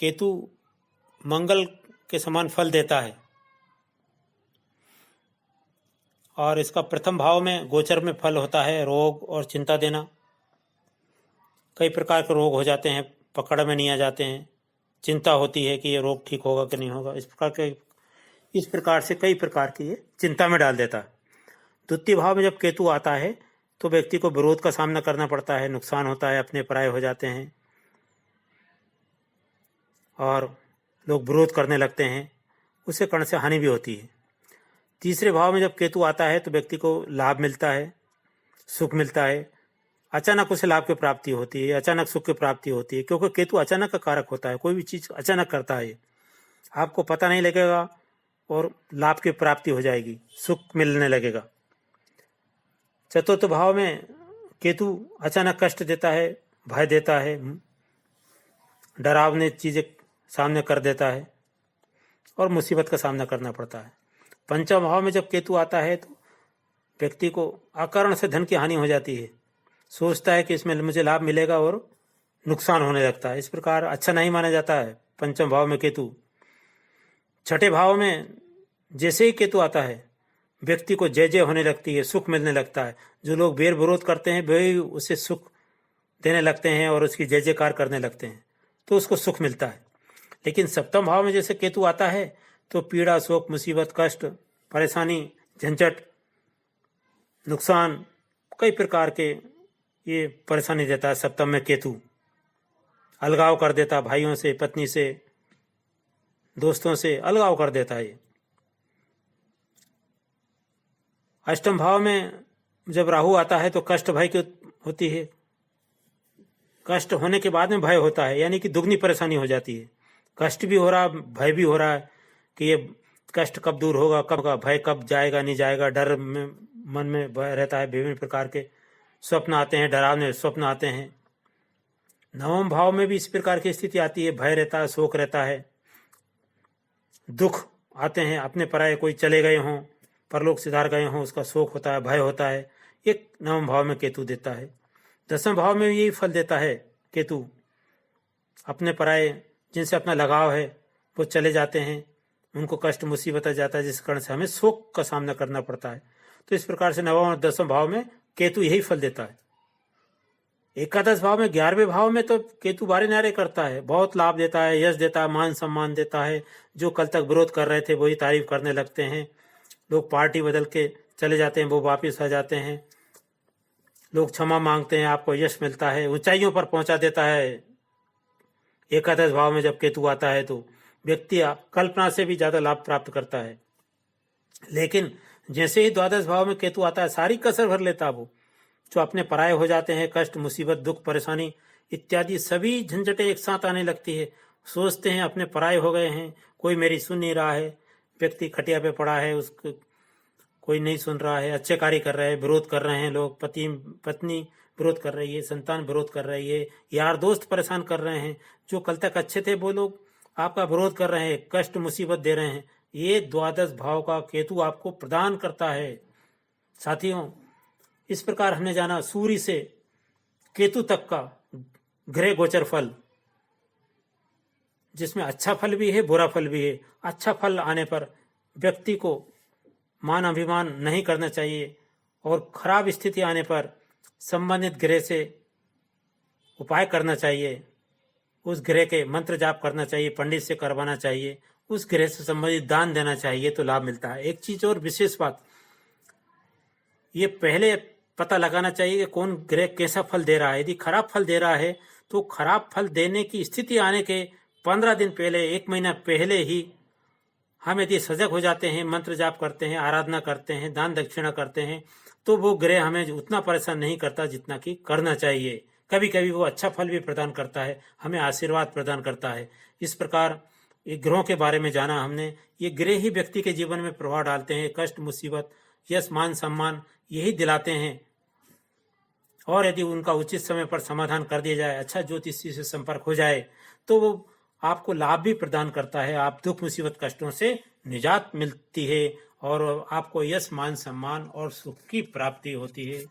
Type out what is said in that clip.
केतु मंगल के समान फल देता है और इसका प्रथम भाव में गोचर में फल होता है रोग और चिंता देना। कई प्रकार के रोग हो जाते हैं, पकड़ में नहीं आ जाते हैं, चिंता होती है कि ये रोग ठीक होगा कि नहीं होगा। इस प्रकार से कई प्रकार की ये चिंता में डाल देता है। द्वितीय भाव में जब केतु आता है तो व्यक्ति को विरोध का सामना करना पड़ता है, नुकसान होता है, अपने पराये हो जाते हैं और लोग विरोध करने लगते हैं, उससे कारण से हानि भी होती है। तीसरे भाव में जब केतु आता है तो व्यक्ति को लाभ मिलता है, सुख मिलता है, अचानक उसे लाभ की प्राप्ति होती है, अचानक सुख की प्राप्ति होती है, क्योंकि केतु अचानक का कारक होता है। कोई भी चीज अचानक करता है, आपको पता नहीं लगेगा और लाभ की प्राप्ति हो जाएगी, सुख मिलने लगेगा। चतुर्थ भाव में केतु अचानक कष्ट देता है, भय देता है, डरावनी चीजें सामने कर देता है और मुसीबत का सामना करना पड़ता है। पंचम भाव में जब केतु आता है तो व्यक्ति को अकारण से धन की हानि हो जाती है, सोचता है कि इसमें मुझे लाभ मिलेगा और नुकसान होने लगता है। इस प्रकार अच्छा नहीं माना जाता है पंचम भाव में केतु। छठे भाव में जैसे ही केतु आता है व्यक्ति को जय जय होने लगती है, सुख मिलने लगता है। जो लोग बैर विरोध करते हैं वे उसे सुख देने लगते हैं और उसकी जय जयकार करने लगते हैं, तो उसको सुख मिलता है। लेकिन सप्तम भाव में जैसे केतु आता है तो पीड़ा, शोक, मुसीबत, कष्ट, परेशानी, झंझट, नुकसान, कई प्रकार के ये परेशानी देता है। सप्तम में केतु अलगाव कर देता, भाइयों से, पत्नी से, दोस्तों से अलगाव कर देता है। अष्टम भाव में जब राहु आता है तो कष्ट भय की होती है, कष्ट होने के बाद में भय होता है, यानी कि दुगनी परेशानी हो जाती है। कष्ट भी हो रहा, भय भी हो रहा है कि ये कष्ट कब दूर होगा, कब का भय कब जाएगा नहीं जाएगा, डर में मन में भय रहता है, विभिन्न प्रकार के स्वप्न आते हैं, डरावने स्वप्न आते हैं। नवम भाव में भी इस प्रकार की स्थिति आती है, भय रहता है, शोक रहता है, दुख आते हैं, अपने पराये कोई चले गए हों, परलोक सिधार गए हों, उसका शोक होता है, भय होता है। एक नवम भाव में केतु देता है। दसवें भाव में यही फल देता है केतु, अपने पराये जिनसे अपना लगाव है वो चले जाते हैं, उनको कष्ट मुसीबत आ जाता है, जिस कारण से हमें शोक का सामना करना पड़ता है। तो इस प्रकार से नवम और दसवें भाव में केतु यही फल देता है। एकादश भाव में 11वें भाव में तो केतु बारे नारे करता है, बहुत लाभ देता है, यश देता है, मान सम्मान देता है। जो कल तक विरोध कर रहे थे वही तारीफ करने लगते हैं, लोग पार्टी बदल के चले जाते हैं, वो वापिस आ जाते हैं, लोग क्षमा मांगते हैं, आपको यश मिलता है, ऊंचाइयों पर पहुंचा देता है। एकादश भाव में जब केतु आता है तो व्यक्ति कल्पना से भी ज्यादा लाभ प्राप्त करता है। लेकिन जैसे ही द्वादश भाव में केतु आता है सारी कसर भर लेता है वो। जो अपने पराये हो जाते हैं, कष्ट, मुसीबत, दुख, परेशानी इत्यादि सभी झंझटें एक साथ आने लगती है। सोचते हैं अपने पराये हो गए हैं, कोई मेरी सुन नहीं रहा है, व्यक्ति खटिया पे पड़ा है, उसको कोई नहीं सुन रहा है, अच्छे कार्य कर रहे हैं, विरोध कर रहे हैं लोग, पति पत्नी विरोध कर रही है, संतान विरोध कर रही है, यार दोस्त परेशान कर रहे हैं, जो कल तक अच्छे थे वो लोग आपका विरोध कर रहे हैं, कष्ट मुसीबत दे रहे हैं। ये द्वादश भाव का केतु आपको प्रदान करता है। साथियों, इस प्रकार हमने जाना सूर्य से केतु तक का ग्रह गोचर फल, जिसमें अच्छा फल भी है, बुरा फल भी है। अच्छा फल आने पर व्यक्ति को मान अभिमान नहीं करना चाहिए और खराब स्थिति आने पर संबंधित ग्रह से उपाय करना चाहिए, उस ग्रह के मंत्र जाप करना चाहिए, पंडित से करवाना चाहिए, उस ग्रह से संबंधित दान देना चाहिए, तो लाभ मिलता है। एक चीज और विशेष बात, ये पहले पता लगाना चाहिए कि कौन ग्रह कैसा फल दे रहा है। यदि खराब फल दे रहा है तो खराब फल देने की स्थिति आने के 15 दिन पहले, 1 महीना पहले ही हम यदि सजग हो जाते हैं, मंत्र जाप करते हैं, आराधना करते हैं, दान दक्षिणा करते हैं, तो वो ग्रह हमें उतना परेशान नहीं करता जितना कि करना चाहिए। कभी कभी वो अच्छा फल भी प्रदान करता है, हमें आशीर्वाद प्रदान करता है। इस प्रकार ये ग्रहों के बारे में जाना हमने। ये ग्रह ही व्यक्ति के जीवन में प्रभाव डालते हैं, कष्ट, मुसीबत, यश, मान सम्मान यही दिलाते हैं। और यदि उनका उचित समय पर समाधान कर दिया जाए, अच्छा ज्योतिषी से संपर्क हो जाए, तो वो आपको लाभ भी प्रदान करता है। आप दुख, मुसीबत, कष्टों से निजात मिलती है और आपको यश, मान सम्मान और सुख की प्राप्ति होती है।